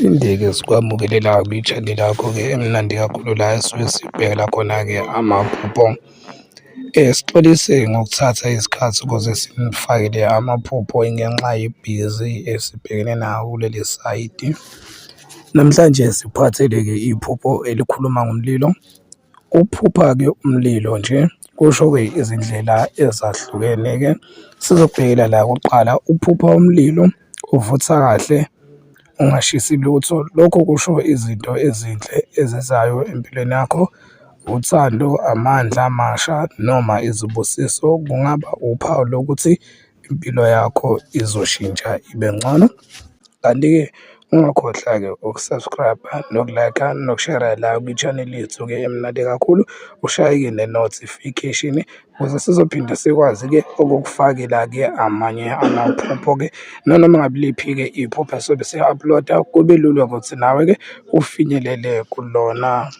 Siphinde-ke sikwamukelela kwichaneli yakho-ke emnandi kakhulu la esuke sibhekela khona-ke amaphupho. Sixolise ngokuthatha isikhathi ukuze sinifakele amaphupho ngenxa yebhizi esibhekene nawo kuleli sayidi. Namhlanje siphathele-ke iphupho elikhuluma ngomlilo. Ukuphupha-ke umlilo nje kusho-ke izindlela ezahlukene-ke. Sizobhekela la kuqala, ukuphupha umlilo uvutha kahle ungashisi lutho. Lokho kusho izinto ezinhle ezizayo empilweni yakho, uthando, amandla amasha noma izibusiso. Kungaba uphawu lokuthi impilo yakho izoshintsha ibe ngcono. Kanti-ke ungakhohlwa-ke ukusubscribe-a nokulike-a nokushera la kwichaneli yethu-ke emnandi kakhulu, ushaye-ke ne-notification ukuze sizophinde sikwazi-ke ukukufakela-ke amanye amaphupho-ke nanoma ngabe liphi-ke iphupho esobe si-upload-a kube lula ukuthi nawe-ke ufinyelele kulona.